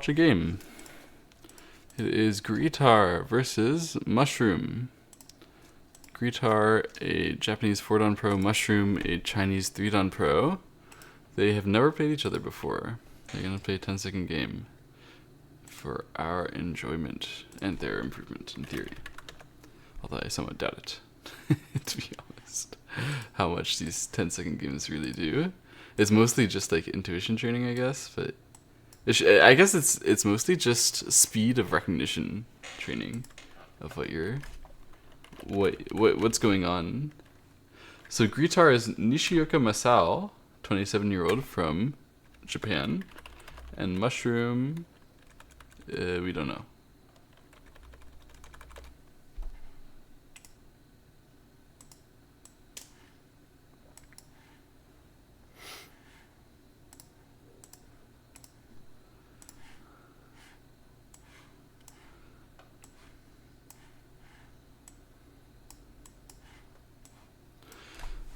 watch a game. It is Greetar versus Mushroom. Greetar, a Japanese 4-dan pro, Mushroom, a Chinese 3-dan pro. They have never played each other before. They're going to play a 10-second game for our enjoyment and their improvement, in theory. Although I somewhat doubt it, to be honest, how much these 10-second games really do. It's mostly just like intuition training, I guess, but I guess it's mostly just speed of recognition training of what's going on. So Greetar is Nishioka Masao, 27-year-old from Japan, and Mushroom, we don't know.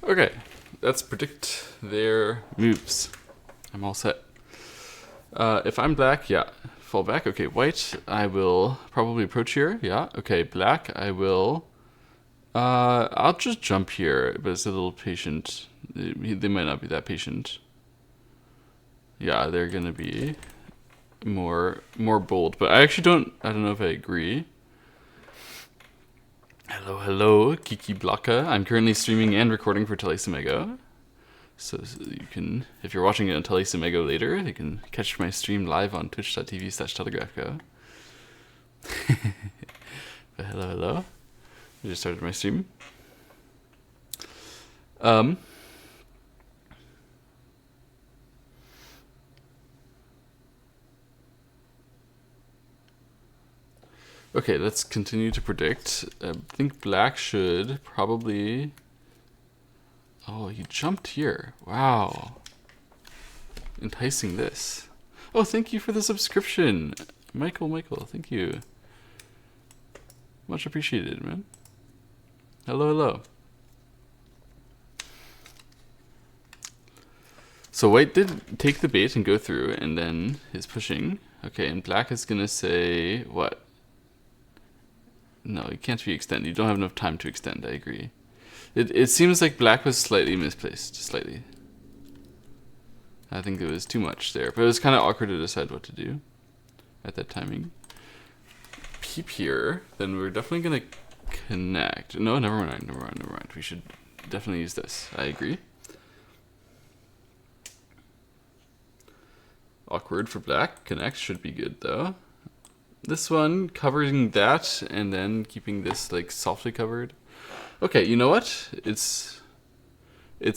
Okay, let's predict their moves. I'm all set. If I'm black, yeah, fall back. Okay, white, I will probably approach here. Yeah, okay, black, I will... I'll just jump here, but it's a little patient. They might not be that patient. Yeah, they're gonna be more bold, but I don't know if I agree. Hello, Kiki Blaka. I'm currently streaming and recording for Telesimego. So you can, if you're watching it on Telesimego later, you can catch my stream live on twitch.tv/telegraphco. But hello. I just started my stream. Okay, let's continue to predict. I think black should probably... Oh, he jumped here. Wow. Enticing this. Oh, thank you for the subscription. Michael, thank you. Much appreciated, man. Hello. So white did take the bait and go through, and then is pushing. Okay, and black is gonna say what? No, it can't be extend. You don't have enough time to extend, I agree. It seems like black was slightly misplaced. Slightly. I think it was too much there. But it was kind of awkward to decide what to do at that timing. Peep here. Then we're definitely going to connect. No, never mind. We should definitely use this. I agree. Awkward for black. Connect should be good, though. This one, covering that, and then keeping this like softly covered. Okay, you know what? It's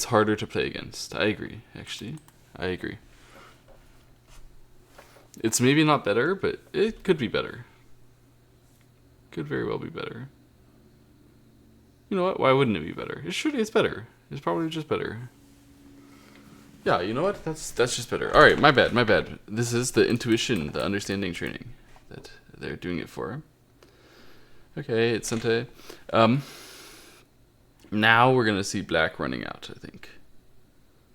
harder to play against. I agree, actually. I agree. It's maybe not better, but it could be better. Could very well be better. You know what? Why wouldn't it be better? It's better. It's probably just better. Yeah, you know what? That's just better. Alright, my bad. This is the intuition, the understanding training that they're doing it for. Okay, it's Sente. Now we're gonna see black running out, I think.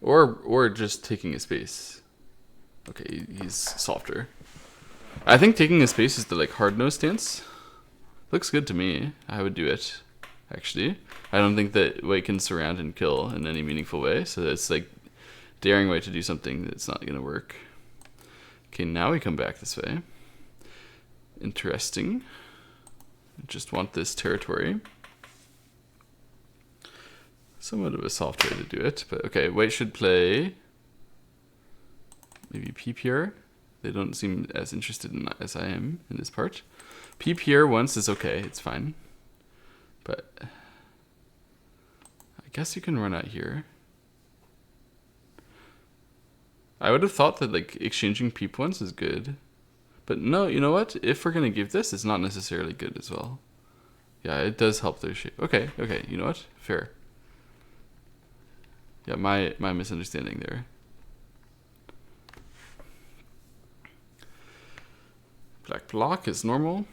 Or just taking a space. Okay, he's softer. I think taking a space is the like hard nose stance. Looks good to me. I would do it, actually. I don't think that white can surround and kill in any meaningful way, so it's like daring white to do something that's not gonna work. Okay, now we come back this way. Interesting. Just want this territory. Somewhat of a soft way to do it, but okay, white should play maybe peep here. They don't seem as interested in as I am in this part. Peep here once is okay, it's fine. But I guess you can run out here. I would have thought that like exchanging peep once is good. But no, you know what? If we're gonna give this, it's not necessarily good as well. Yeah, it does help their shape. Okay, you know what? Fair. Yeah, my misunderstanding there. Black block is normal.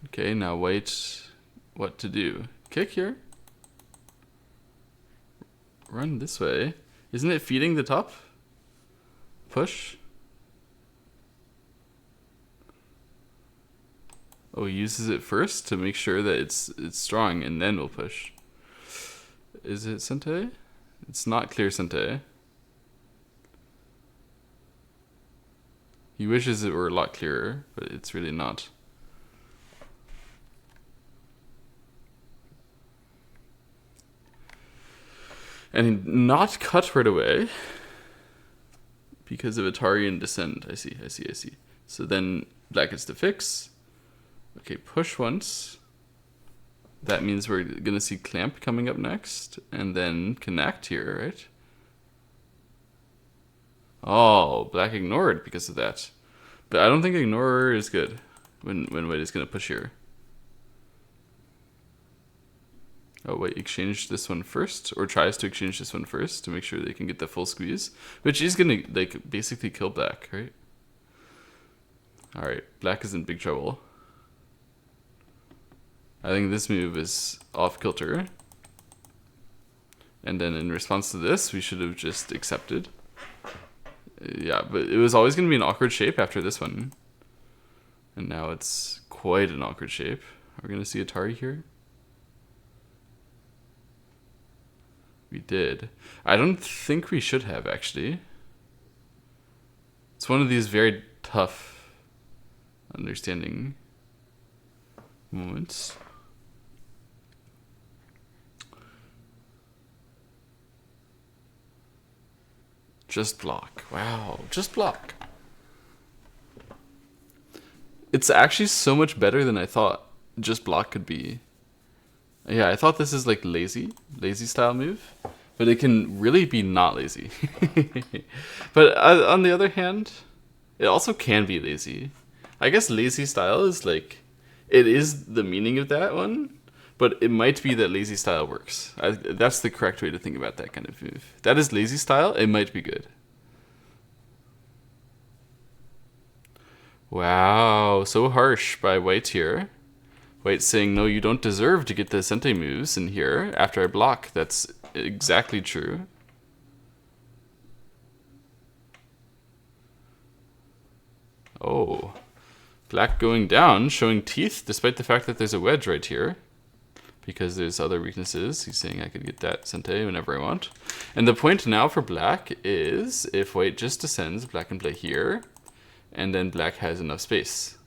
Okay, now wait. What to do? Kick here? Run this way. Isn't it feeding the top? Push? Oh, he uses it first to make sure that it's strong, and then we'll push. Is it Sente? It's not clear Sente. He wishes it were a lot clearer, but it's really not. And not cut right away because of Atari and Descend. I see. So then black gets to fix. Okay, push once. That means we're going to see clamp coming up next. And then connect here, right? Oh, black ignored because of that. But I don't think ignore is good when white is going to push here. Oh, wait, exchange this one first, or tries to exchange this one first to make sure they can get the full squeeze, which is gonna like basically kill black, right? All right, black is in big trouble. I think this move is off kilter, and then in response to this, we should have just accepted. Yeah, but it was always gonna be an awkward shape after this one, and now it's quite an awkward shape. Are we gonna see Atari here? We did. I don't think we should have, actually. It's one of these very tough understanding moments. Just block. Wow, just block. It's actually so much better than I thought just block could be. Yeah, I thought this is like lazy style move, but it can really be not lazy. But on the other hand, it also can be lazy. I guess lazy style is like, it is the meaning of that one, but it might be that lazy style works. That's the correct way to think about that kind of move. That is lazy style, it might be good. Wow, so harsh by white here. White saying, no, you don't deserve to get the Sente moves in here after I block. That's exactly true. Oh. Black going down, showing teeth, despite the fact that there's a wedge right here. Because there's other weaknesses. He's saying I could get that Sente whenever I want. And the point now for black is, if white just descends, black can play here. And then black has enough space.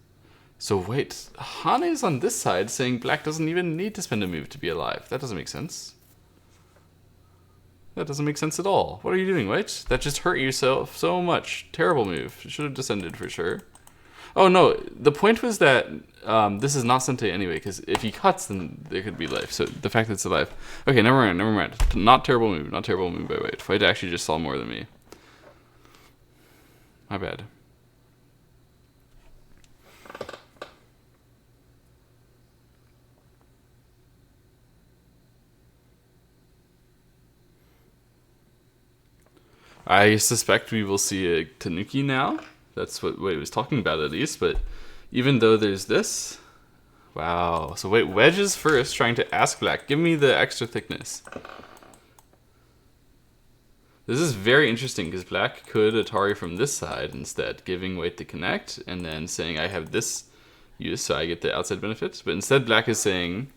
So wait, Hane's on this side saying black doesn't even need to spend a move to be alive. That doesn't make sense. That doesn't make sense at all. What are you doing, white? That just hurt yourself so much. Terrible move. You should have descended for sure. Oh no, the point was that this is not Sente anyway, because if he cuts, then there could be life. So the fact that it's alive. Okay, never mind. Not terrible move by white. White actually just saw more than me. My bad. I suspect we will see a Tanuki now. That's what Wade was talking about at least, but even though there's this... Wow. So wait, wedge is first, trying to ask black, give me the extra thickness. This is very interesting, because black could Atari from this side instead, giving white the connect, and then saying I have this use, so I get the outside benefit. But instead black is saying,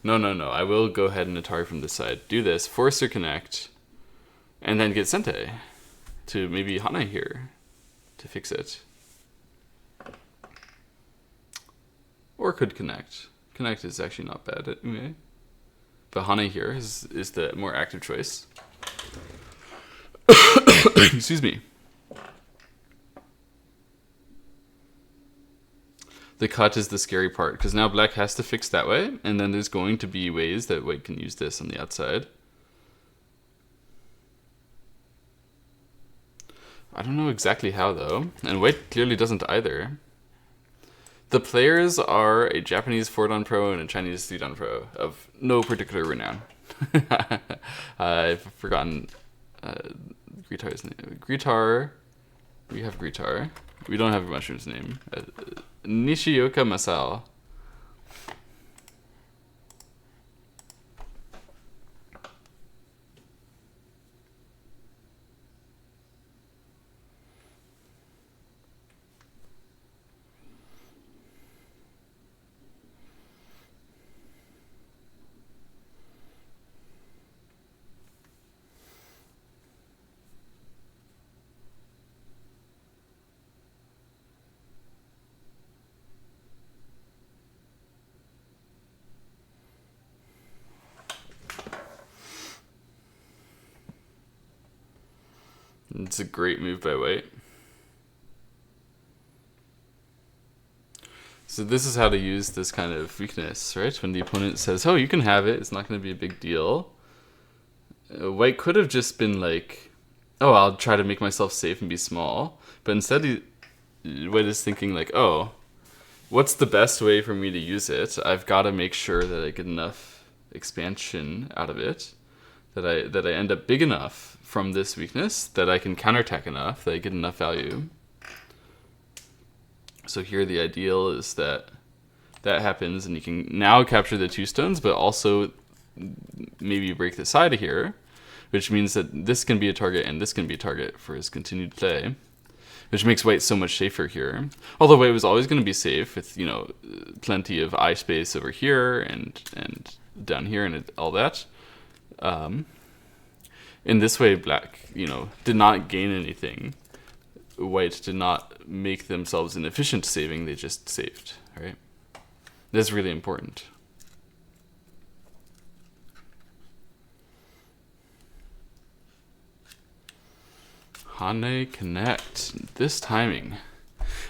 no, I will go ahead and Atari from this side. Do this, force your connect, and then get Sente to maybe Hana here to fix it. Or could connect. Connect is actually not bad anyway. But Hana here is the more active choice. Excuse me. The cut is the scary part, because now black has to fix that way, and then there's going to be ways that white can use this on the outside. I don't know exactly how, though. And white clearly doesn't either. The players are a Japanese 4-dan pro and a Chinese 3-dan pro of no particular renown. I've forgotten Gritar's name. Gritar. We have Gritar. We don't have Mushroom's name. Nishioka Masao. It's a great move by white. So this is how to use this kind of weakness, right? When the opponent says, oh, you can have it, it's not going to be a big deal. White could have just been like, oh, I'll try to make myself safe and be small. But instead, White is thinking like, oh, what's the best way for me to use it? I've got to make sure that I get enough expansion out of it, that I end up big enough from this weakness, that I can counterattack enough, that I get enough value. So here the ideal is that happens, and you can now capture the 2 stones, but also maybe break the side of here, which means that this can be a target and this can be a target for his continued play, which makes white so much safer here. Although white was always going to be safe with, you know, plenty of eye space over here and down here and all that. In this way, black, you know, did not gain anything. White did not make themselves inefficient saving, they just saved, right? That's really important. Hane connect. This timing.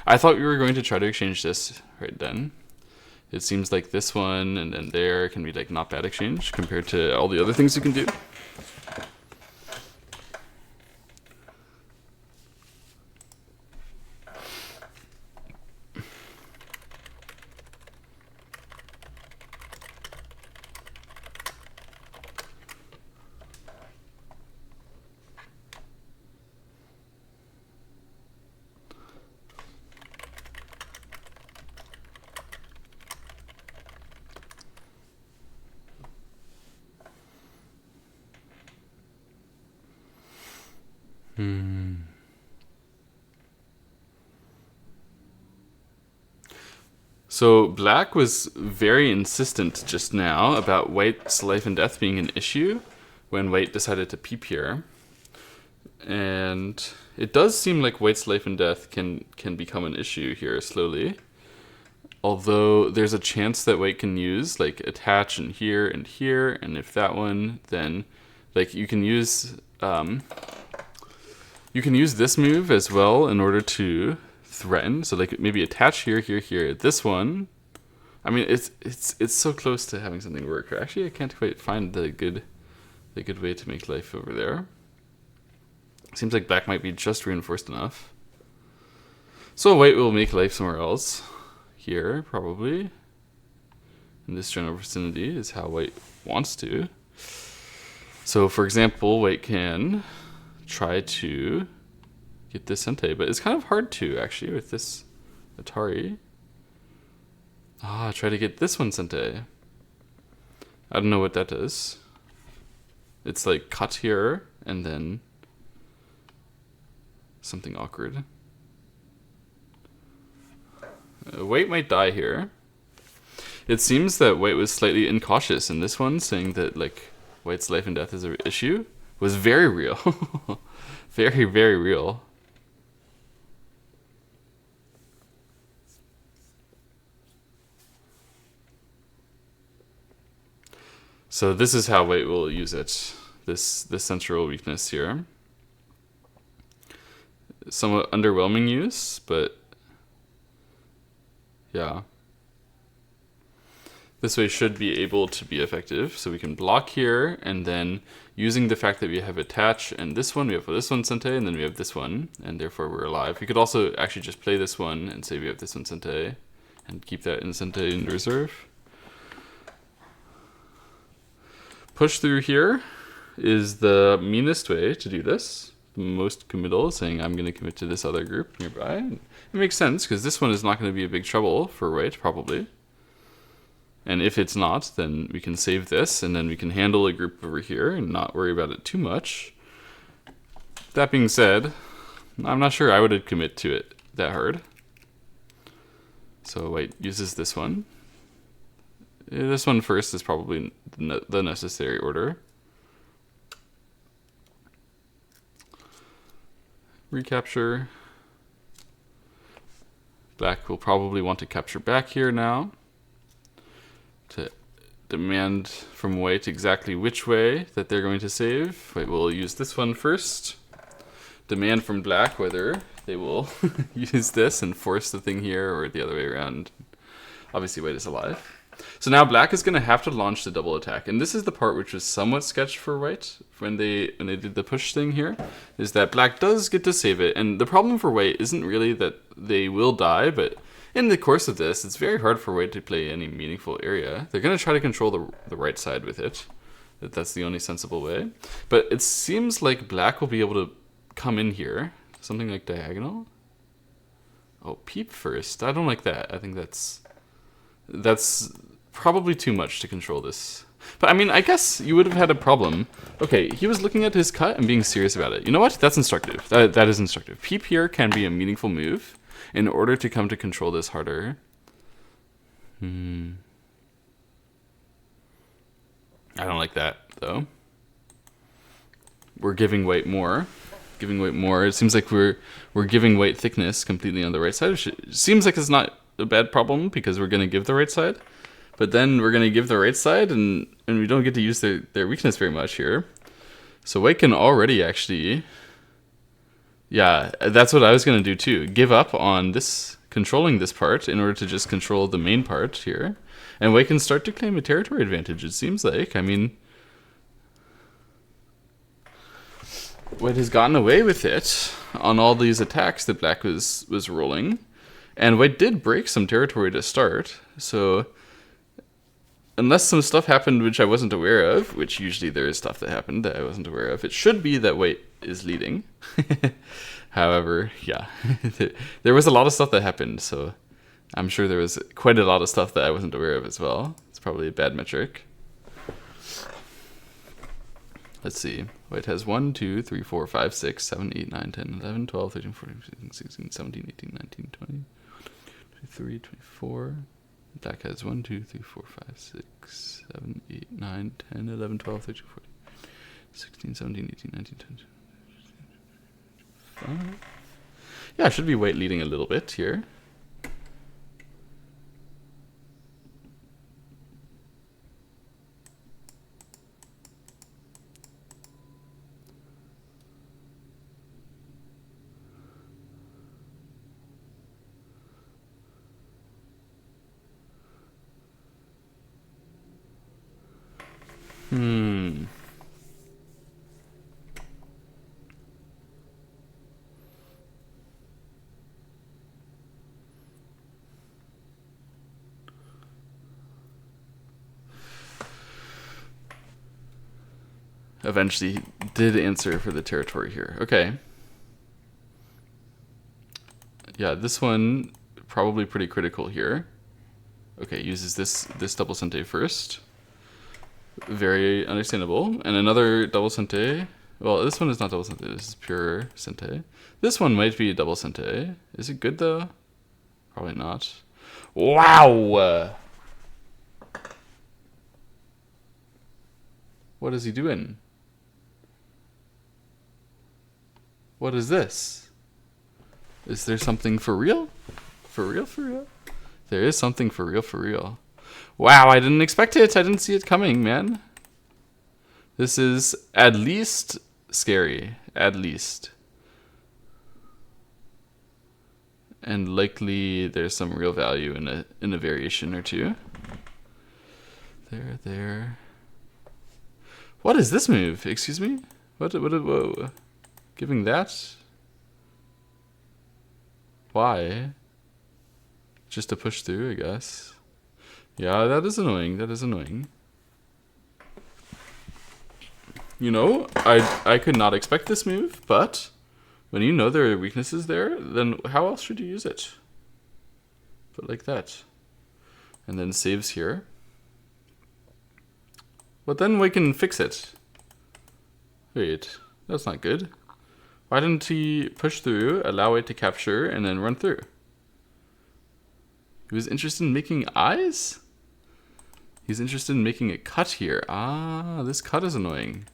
I thought we were going to try to exchange this right then. It seems like this one and then there can be like not bad exchange compared to all the other things you can do. So black was very insistent just now about white's life and death being an issue when white decided to peep here. And it does seem like white's life and death can become an issue here slowly. Although there's a chance that white can use like attach and here, and if that one, then like you can use this move as well in order to threaten. So like maybe attach here. This one, I mean it's so close to having something work. Actually, I can't quite find the good way to make life over there. Seems like black might be just reinforced enough. So white will make life somewhere else. Here, probably. In this general vicinity is how white wants to. So for example, white can try to get this Sente, but it's kind of hard to actually with this Atari. Try to get this one Sente. I don't know what that does. It's like cut here and then something awkward. White might die here. It seems that white was slightly incautious in this one, saying that like white's life and death is an issue. Was very real. Very, very real. So this is how white will use it. This central weakness here. Somewhat underwhelming use, but yeah. This way should be able to be effective. So we can block here, and then using the fact that we have attach and this one, we have this one Sente, and then we have this one, and therefore we're alive. We could also actually just play this one and say we have this one Sente, and keep that in Sente in reserve. Push through here is the meanest way to do this. The most committal, saying I'm going to commit to this other group nearby. It makes sense, because this one is not going to be a big trouble for white, probably. And if it's not, then we can save this, and then we can handle a group over here and not worry about it too much. That being said, I'm not sure I would commit to it that hard. So white uses this one. This one first is probably the necessary order. Recapture. Black will probably want to capture back here now to demand from white exactly which way that they're going to save. White will use this one first demand from black whether they will use this and force the thing here or the other way around. Obviously white is alive. So now black is going to have to launch the double attack. And this is the part which was somewhat sketched for white when they did the push thing here, is that black does get to save it. And the problem for white isn't really that they will die, but in the course of this, it's very hard for white to play any meaningful area. They're going to try to control the right side with it. That's the only sensible way. But it seems like black will be able to come in here. Something like diagonal. Oh, peep first. I don't like that. I think that's probably too much to control this. But I mean, I guess you would have had a problem. Okay, he was looking at his cut and being serious about it. You know what? That's instructive. That is instructive. Peep here can be a meaningful move in order to come to control this harder. I don't like that, though. We're giving white more. It seems like we're giving white thickness completely on the right side. It seems like it's not a bad problem because we're going to give the right side. But then we're going to give the right side and we don't get to use their weakness very much here. So white can already actually... Yeah, that's what I was going to do too. Give up on this, controlling this part in order to just control the main part here. And white can start to claim a territory advantage, it seems like. I mean, white has gotten away with it on all these attacks that black was rolling. And white did break some territory to start. So unless some stuff happened which I wasn't aware of, which usually there is stuff that happened that I wasn't aware of, it should be that white is leading. However, yeah, there was a lot of stuff that happened, so I'm sure there was quite a lot of stuff that I wasn't aware of as well. It's probably a bad metric. Let's see. White has 1, 2, 3, 4, 5, 6, 7, 8, 9, 10, 11, 12, 13, 14, 15, 16, 17, 18, 19, 20, 23, 24. Black has 1, 2, 3, 4, 5, 6, 7, 8, 9, 10, 11, 12, 13, 14, 16, 17, 18, 19, 20. Yeah, should be white leading a little bit here. Eventually did answer for the territory here. Okay. Yeah, this one probably pretty critical here. Okay, uses this double sente first. Very understandable. And another double sente. Well, this one is not double sente. This is pure sente. This one might be a double sente. Is it good though? Probably not. Wow! What is he doing? What is this? Is there something for real? For real, for real? There is something for real, for real. Wow, I didn't expect it. I didn't see it coming, man. This is at least scary. At least. And likely there's some real value in a variation or two. There. What is this move? Excuse me? Whoa. Giving that? Why? Just to push through, I guess. Yeah, that is annoying. That is annoying. You know, I could not expect this move, but when you know there are weaknesses there, then how else should you use it? But like that. And then saves here. But then we can fix it. Wait, that's not good. Why didn't he push through, allow it to capture, and then run through? He was interested in making eyes? He's interested in making a cut here. Ah, this cut is annoying.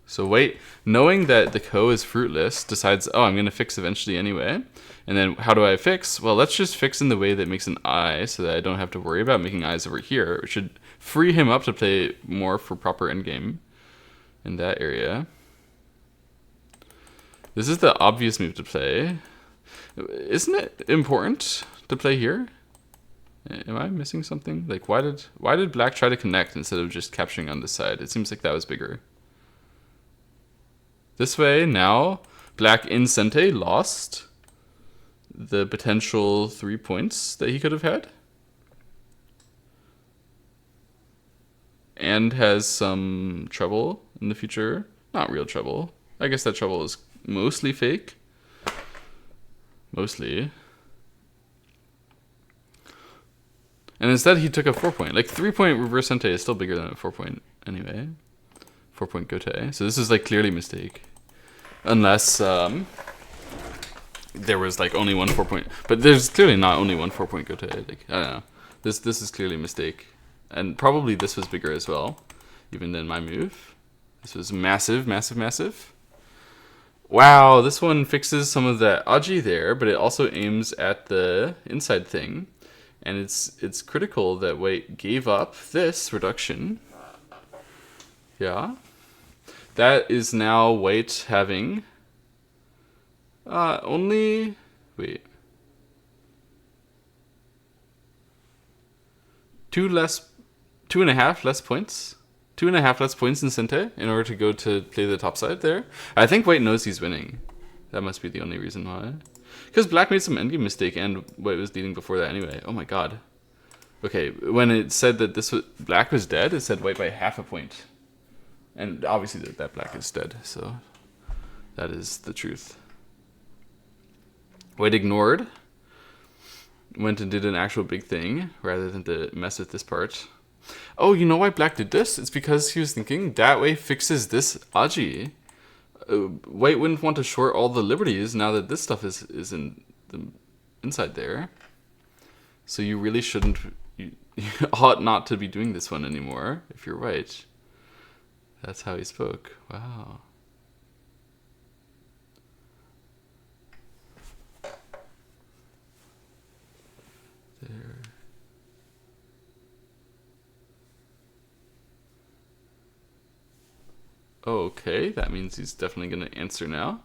So wait, knowing that the ko is fruitless, decides, oh, I'm going to fix eventually anyway. And then how do I fix? Well, let's just fix in the way that makes an eye so that I don't have to worry about making eyes over here. It should free him up to play more for proper endgame in that area. This is the obvious move to play. Isn't it important to play here? Am I missing something? Like, why did black try to connect instead of just capturing on this side? It seems like that was bigger. This way, now, black in Sente lost the potential 3 points that he could have had. And has some trouble in the future. Not real trouble. I guess that trouble is mostly fake. Mostly. And instead he took a 4 point. Like 3 point reverse Sente is still bigger than a 4 point anyway. 4 point Gote. So this is like clearly a mistake. Unless there was like only one 4 point. But there's clearly not only one 4 point Gote. Like, I don't know. This is clearly a mistake. And probably this was bigger as well. Even than my move. This was massive, massive, massive. Wow, this one fixes some of that Aji there, but it also aims at the inside thing. And it's critical that White gave up this reduction. Yeah. That is now White having only... Wait. 2.5 less points. 2.5 less points in Sente in order to go to play the top side there. I think White knows he's winning. That must be the only reason why. Because black made some endgame mistake and White was leading before that anyway. Oh my god. Okay, when it said that this was, black was dead, it said White by half a point. And obviously that black is dead, so that is the truth. White ignored. Went and did an actual big thing rather than to mess with this part. Oh, you know why black did this? It's because he was thinking that way fixes this Aji. White wouldn't want to short all the liberties now that this stuff is in the inside there. So you really shouldn't, you ought not to be doing this one anymore if you're white. That's how he spoke. Wow. There. Okay, that means he's definitely going to answer now.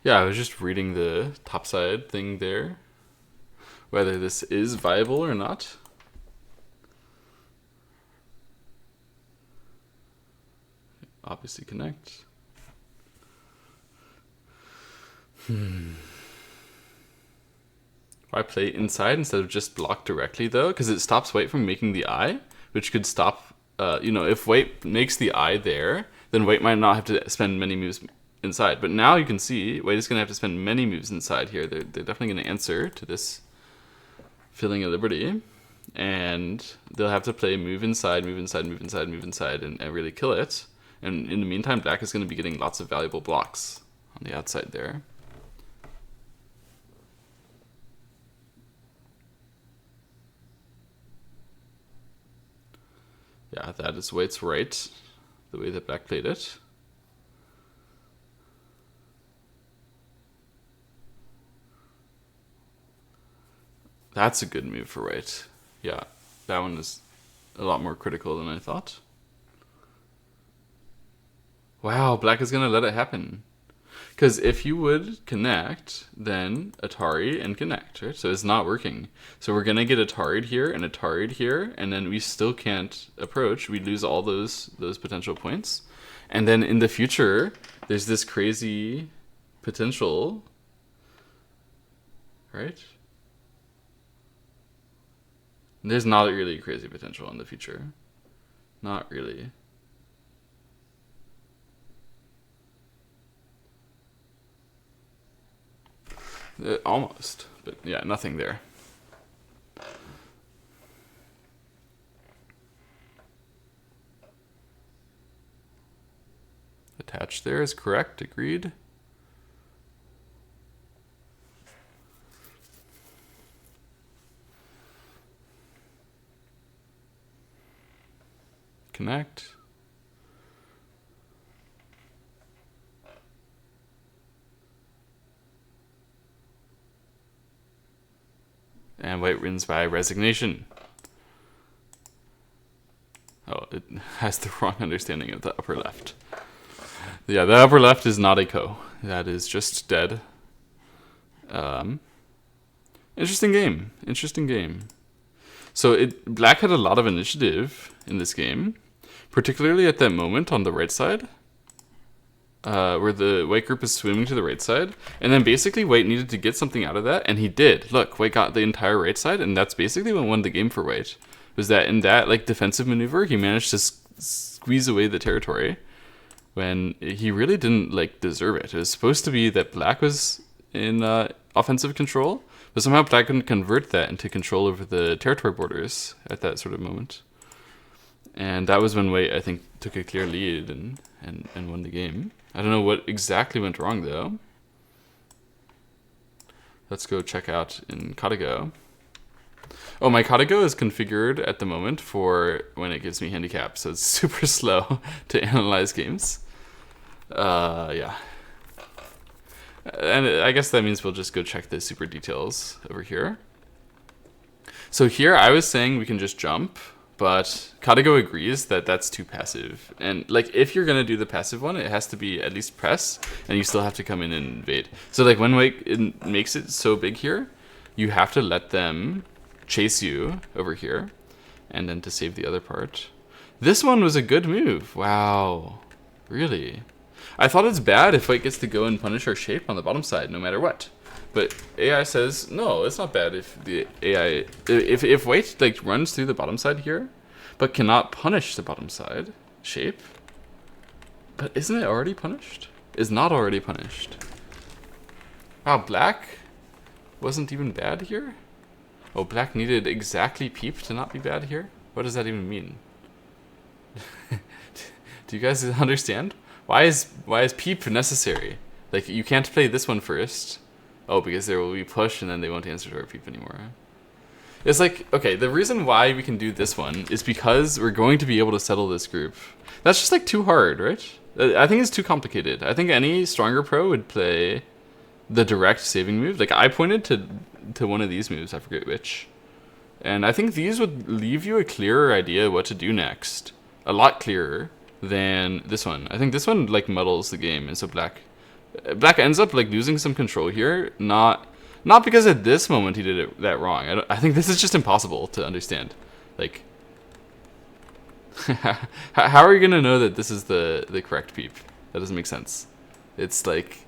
Yeah, I was just reading the topside thing there. Whether this is viable or not. Obviously connect. Why play inside instead of just block directly though? Because it stops White from making the eye, which could stop, if White makes the eye there, then White might not have to spend many moves inside. But now you can see White is going to have to spend many moves inside here. They're definitely going to answer to this filling of liberty. And they'll have to play move inside, move inside, move inside, move inside, and really kill it. And in the meantime, black is going to be getting lots of valuable blocks on the outside there. Yeah, that is White's right, the way that black played it. That's a good move for White. Yeah, that one is a lot more critical than I thought. Wow, black is going to let it happen. Because if you would connect, then Atari and connect, right? So it's not working. So we're going to get Atari'd here and Atari'd here, and then we still can't approach. We lose all those potential points. And then in the future, there's this crazy potential, right? There's not really crazy potential in the future. Not really. Almost, but yeah, nothing there. Attached there is correct, agreed. Connect. white wins by resignation. Oh, it has the wrong understanding of the upper left. Yeah, the upper left is not a ko. That is just dead. Interesting game. Interesting game. So black had a lot of initiative in this game, particularly at that moment on the right side, where the white group is swimming to the right side, and then basically white needed to get something out of that, and he did. Look, white got the entire right side, and that's basically what won the game for white. Was that in that like defensive maneuver, he managed to squeeze away the territory when he really didn't like deserve it. It was supposed to be that black was in offensive control, but somehow black couldn't convert that into control over the territory borders at that sort of moment. And that was when white, I think, took a clear lead and won the game. I don't know what exactly went wrong, though. Let's go check out in Katago. Oh, my Katago is configured at the moment for when it gives me handicap, so it's super slow to analyze games. Yeah. And I guess that means we'll just go check the super details over here. So here I was saying we can just jump, but Katago agrees that that's too passive. And like if you're going to do the passive one, it has to be at least press, and you still have to come in and invade. So like when it makes it so big here, you have to let them chase you over here, and then to save the other part. This one was a good move. Wow. Really? I thought it's bad if white gets to go and punish our shape on the bottom side no matter what. But AI says, no, it's not bad if the AI... If white like runs through the bottom side here, but cannot punish the bottom side shape. But isn't it already punished? Is not already punished. Wow, black wasn't even bad here? Oh, black needed exactly peep to not be bad here? What does that even mean? Do you guys understand? Why is peep necessary? Like, you can't play this one first. Oh, because there will be push and then they won't answer to our peep anymore. It's like, okay, the reason why we can do this one is because we're going to be able to settle this group. That's just like too hard, right? I think it's too complicated. I think any stronger pro would play the direct saving move. Like, I pointed to one of these moves, I forget which. And I think these would leave you a clearer idea what to do next. A lot clearer than this one. I think this one like muddles the game, and so black ends up like losing some control here. Not because at this moment he did it that wrong. I think this is just impossible to understand. Like, how are you gonna know that this is the correct peep? That doesn't make sense. It's like,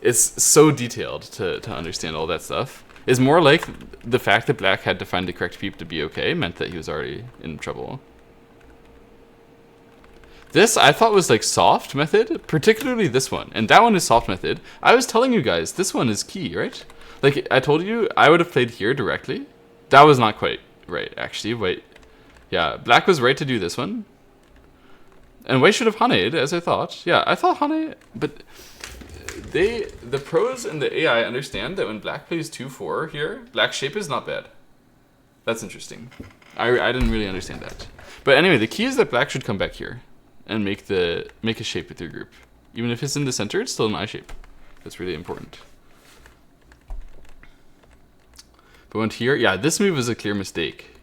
it's so detailed to understand all that stuff. It's more like the fact that black had to find the correct peep to be okay meant that he was already in trouble. This I thought was like soft method, particularly this one. And that one is soft method. I was telling you guys, this one is key, right? Like I told you, I would have played here directly. That was not quite right, actually. Wait. Yeah, black was right to do this one. And white should have Haned, as I thought. Yeah, I thought Hane, but the pros and the AI understand that when black plays 2-4 here, black shape is not bad. That's interesting. I didn't really understand that. But anyway, the key is that black should come back here and make a shape with your group. Even if it's in the center, it's still an I shape. That's really important. But went here, yeah, this move was a clear mistake.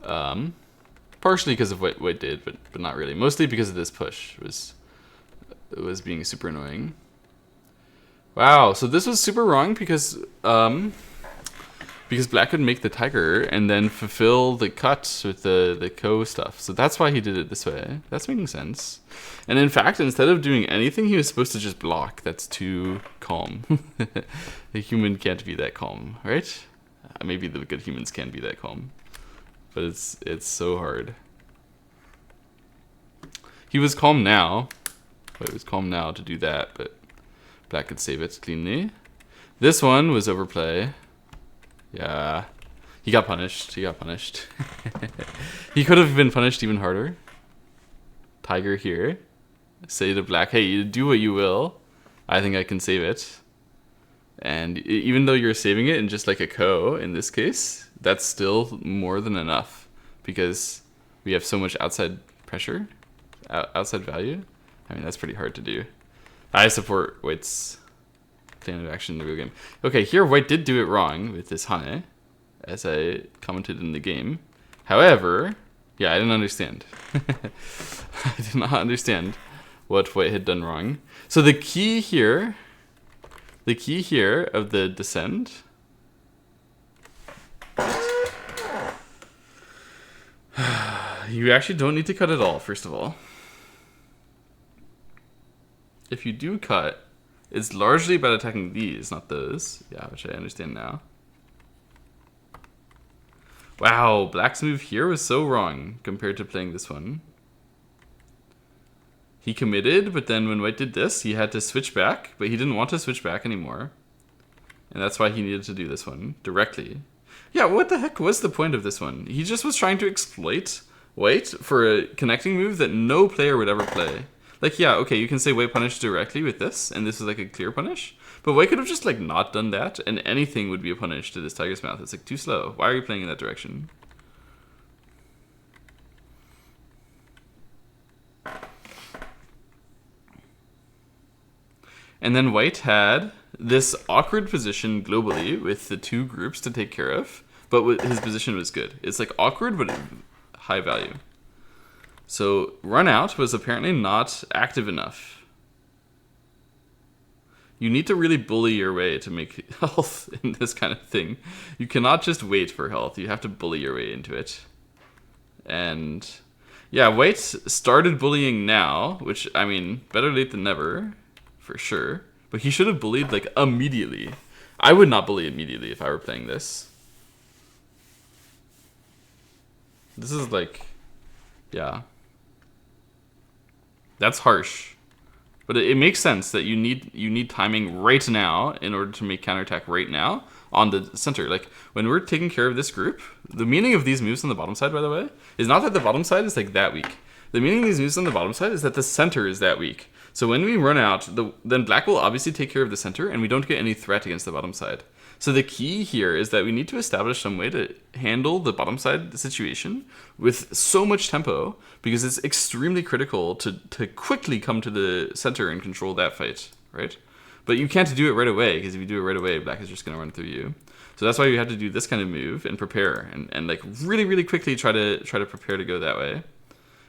Partially because of what white did, but not really. Mostly because of this push. It was being super annoying. Wow, so this was super wrong because black could make the tiger and then fulfill the cut with the ko stuff. So that's why he did it this way. That's making sense. And in fact, instead of doing anything, he was supposed to just block. That's too calm. The human can't be that calm, right? Maybe the good humans can be that calm. But it's so hard. He was calm now. But it was calm now to do that, but black could save it cleanly. This one was overplay. Yeah. He got punished. He He could have been punished even harder. Tiger here. Say to black, hey, you do what you will. I think I can save it. And even though you're saving it in just like a ko, in this case, that's still more than enough. Because we have so much outside pressure, outside value. I mean, that's pretty hard to do. I support white's plan of action in the real game. Okay, here white did do it wrong with this Hane. as I commented in the game. However, yeah, I didn't understand. I did not understand what white had done wrong. So the key here of the descent. You actually don't need to cut at all, first of all. If you do cut, it's largely about attacking these, not those. Yeah, which I understand now. Wow, black's move here was so wrong compared to playing this one. He committed, but then when white did this, he had to switch back, but he didn't want to switch back anymore. And that's why he needed to do this one directly. Yeah, what the heck was the point of this one? He just was trying to exploit white for a connecting move that no player would ever play. Like, yeah, okay, you can say white punished directly with this, and this is like a clear punish. But white could have just like not done that, and anything would be a punish to this tiger's mouth. It's like too slow. Why are you playing in that direction? And then white had this awkward position globally with the two groups to take care of, but his position was good. It's like awkward, but high value. So run out was apparently not active enough. You need to really bully your way to make health in this kind of thing. You cannot just wait for health. You have to bully your way into it. And yeah, white started bullying now, which, I mean, better late than never, for sure. But he should have bullied, like, immediately. I would not bully immediately if I were playing this. This is like, yeah. That's harsh. But it makes sense that you need timing right now in order to make counterattack right now on the center. Like, when we're taking care of this group, the meaning of these moves on the bottom side, by the way, is not that the bottom side is like that weak. The meaning of these moves on the bottom side is that the center is that weak. So when we run out, then black will obviously take care of the center, and we don't get any threat against the bottom side. So the key here is that we need to establish some way to handle the bottom side situation with so much tempo, because it's extremely critical to quickly come to the center and control that fight, right? But you can't do it right away, because if you do it right away, black is just going to run through you. So that's why you have to do this kind of move and prepare, and like really, really quickly try to prepare to go that way.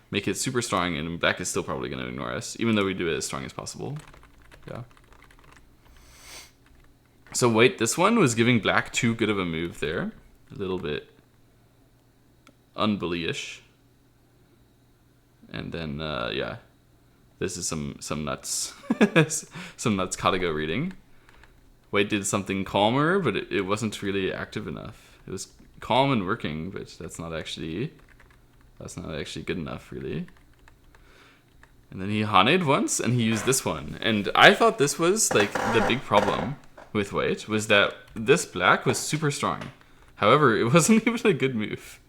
Make it super strong, and black is still probably going to ignore us, even though we do it as strong as possible. Yeah. So white, this one was giving black too good of a move there. A little bit unbully-ish. And then, yeah. This is some nuts. Some nuts Katago reading. White did something calmer, but it wasn't really active enough. It was calm and working, but that's not actually good enough, really. And then he Haned once, and he used this one. And I thought this was, like, the big problem with white, was that this black was super strong. However, it wasn't even a good move.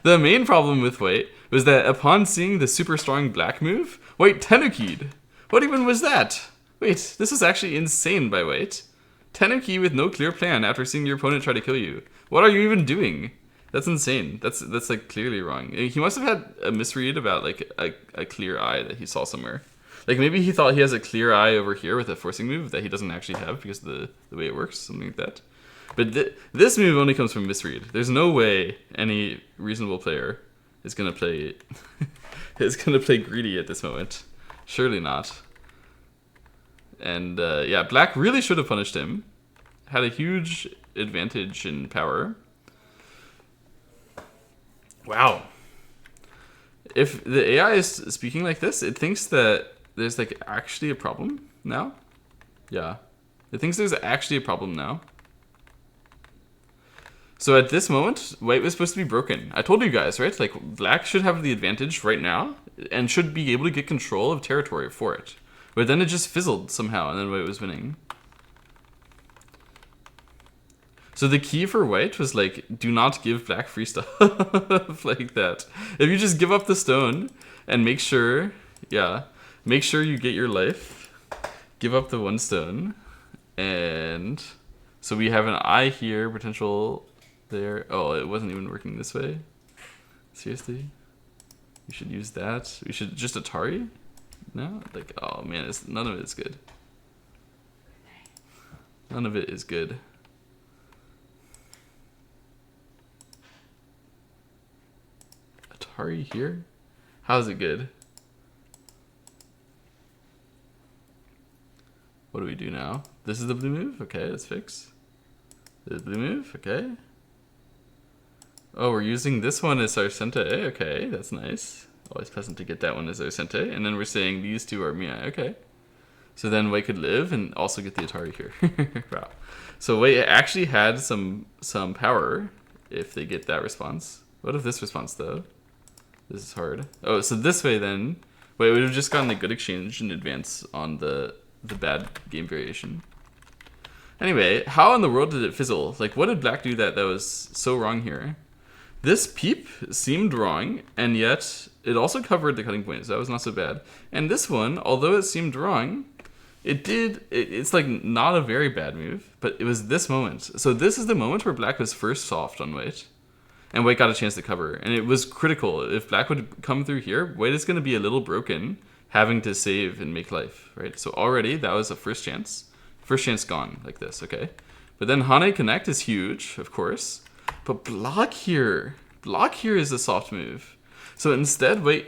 The main problem with white was that upon seeing the super strong black move, white Tenuki'd. What even was that? Wait, this is actually insane by white. Tenuki with no clear plan after seeing your opponent try to kill you. What are you even doing? That's insane. That's like clearly wrong. He must have had a misread about like a clear eye that he saw somewhere. Like maybe he thought he has a clear eye over here with a forcing move that he doesn't actually have because of the way it works, something like that. But this move only comes from misread. There's no way any reasonable player is gonna play greedy at this moment. Surely not. And yeah, black really should have punished him. Had a huge advantage in power. Wow. If the AI is speaking like this, it thinks that there's like actually a problem now. Yeah. It thinks there's actually a problem now. So at this moment, white was supposed to be broken. I told you guys, right? Like, black should have the advantage right now and should be able to get control of territory for it. But then it just fizzled somehow, and then white was winning. So the key for white was, like, do not give black free stuff like that. If you just give up the stone and make sure, yeah, make sure you get your life, give up the one stone, and so we have an eye here, potential there. Oh, it wasn't even working this way. Seriously? We should use that. We should just Atari? No? Like, oh man, none of it is good. None of it is good. Atari here? How's it good? What do we do now? This is the blue move? Okay, let's fix. The blue move? Okay. Oh, we're using this one as our sente. Okay, that's nice. Always pleasant to get that one as our sente. And then we're saying these two are Mia. Okay. So then White could live and also get the Atari here. Wow. So White actually had some power if they get that response. What if this response, though? This is hard. Oh, so this way then, White would have just gotten a good exchange in advance on the bad game variation. Anyway, how in the world did it fizzle? Like, what did Black do that was so wrong here? This peep seemed wrong, and yet it also covered the cutting point, so that was not so bad. And this one, although it seemed wrong, it's like not a very bad move, but it was this moment. So this is the moment where Black was first soft on White, and White got a chance to cover. And it was critical. If Black would come through here, White is going to be a little broken, having to save and make life, right? So already that was a first chance. First chance gone, like this, okay? But then Hane Connect is huge, of course. But block here is a soft move. So instead, White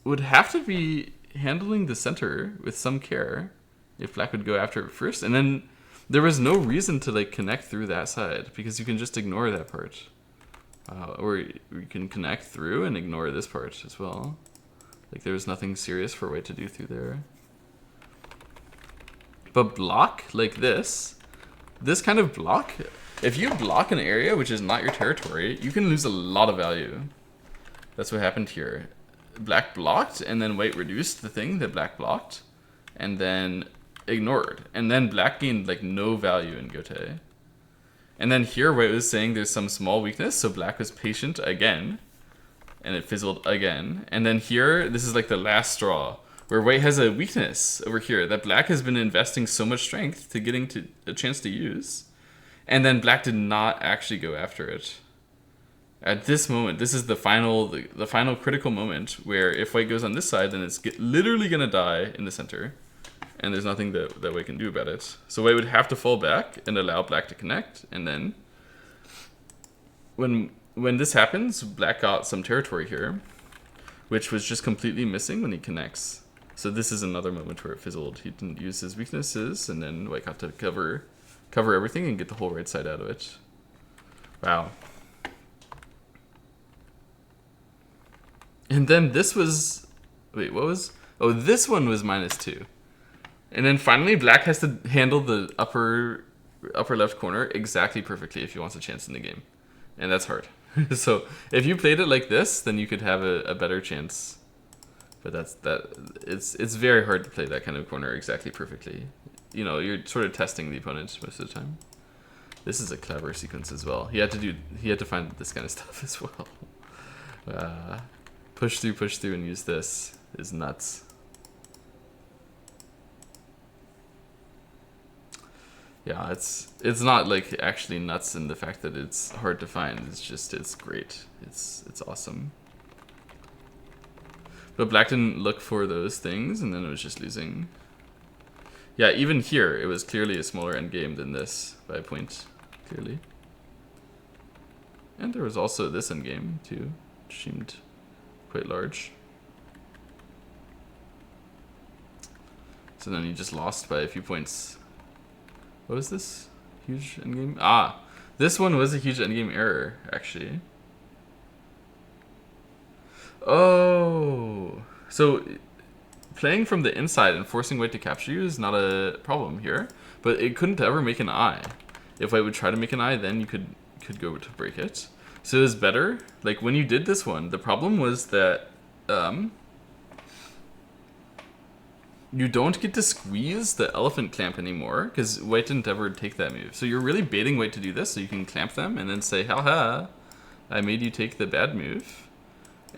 would have to be handling the center with some care if Black would go after it first. And then there was no reason to like connect through that side because you can just ignore that part. Or you can connect through and ignore this part as well. Like there was nothing serious for White to do through there. But block like this kind of block, if you block an area which is not your territory, you can lose a lot of value. That's what happened here. Black blocked, and then White reduced the thing that Black blocked, and then ignored. And then Black gained like no value in Gote. And then here White was saying there's some small weakness, so Black was patient again, and it fizzled again. And then here, this is like the last straw, where White has a weakness over here that Black has been investing so much strength to getting to a chance to use. And then Black did not actually go after it. At this moment, this is the final critical moment where if White goes on this side, then it's literally going to die in the center. And there's nothing that White can do about it. So White would have to fall back and allow Black to connect. And then when this happens, Black got some territory here, which was just completely missing when he connects. So this is another moment where it fizzled. He didn't use his weaknesses, and then White got to cover everything and get the whole right side out of it. Wow. And then this was... Wait, what was... Oh, this one was -2. And then finally, Black has to handle the upper left corner exactly perfectly if he wants a chance in the game. And that's hard. So if you played it like this, then you could have a better chance. But it's very hard to play that kind of corner exactly perfectly. You know, you're sort of testing the opponent most of the time. This is a clever sequence as well. He had to find this kind of stuff as well. Push through, and use this is nuts. Yeah, it's not like actually nuts in the fact that it's hard to find. It's great. It's awesome. But Black didn't look for those things, and then it was just losing. Yeah, even here, it was clearly a smaller endgame than this by a point, clearly. And there was also this endgame too, which seemed quite large. So then he just lost by a few points. What was this? Huge endgame? Ah, this one was a huge endgame error, actually. Oh, so playing from the inside and forcing White to capture you is not a problem here, but it couldn't ever make an eye. If White would try to make an eye, then you could go to break it. So it was better. Like when you did this one, the problem was that you don't get to squeeze the elephant clamp anymore because White didn't ever take that move. So you're really baiting White to do this so you can clamp them and then say, haha, I made you take the bad move.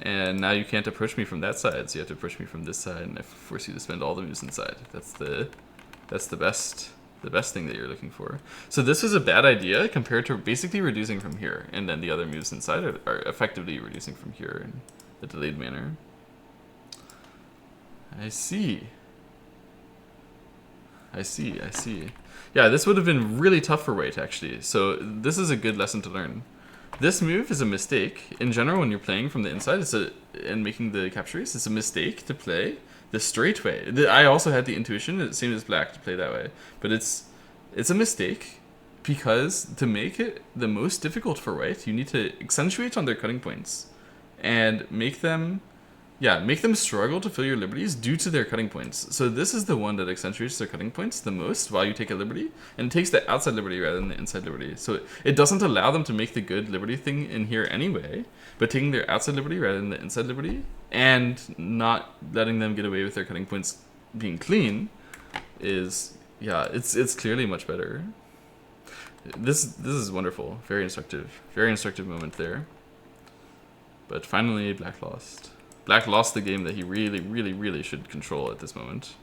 And now you can't approach me from that side, so you have to approach me from this side, and I force you to spend all the moves inside. That's the best thing that you're looking for. So this was a bad idea compared to basically reducing from here, and then the other moves inside are effectively reducing from here in a delayed manner. I see. Yeah, this would have been really tough for White, actually. So this is a good lesson to learn. This move is a mistake. In general, when you're playing from the inside and making the captures, it's a mistake to play the straight way. I also had the intuition, same as black, to play that way. But it's a mistake because to make it the most difficult for white, you need to accentuate on their cutting points and make them struggle to fill your liberties due to their cutting points. So this is the one that accentuates their cutting points the most while you take a liberty, and it takes the outside liberty rather than the inside liberty. So it doesn't allow them to make the good liberty thing in here anyway, but taking their outside liberty rather than the inside liberty, and not letting them get away with their cutting points being clean is, it's clearly much better. This is wonderful. Very instructive moment there. But finally, black lost. Black lost the game that he really, really, really should control at this moment.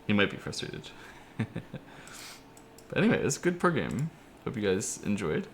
He might be frustrated. But anyway, it's a good pro game. Hope you guys enjoyed.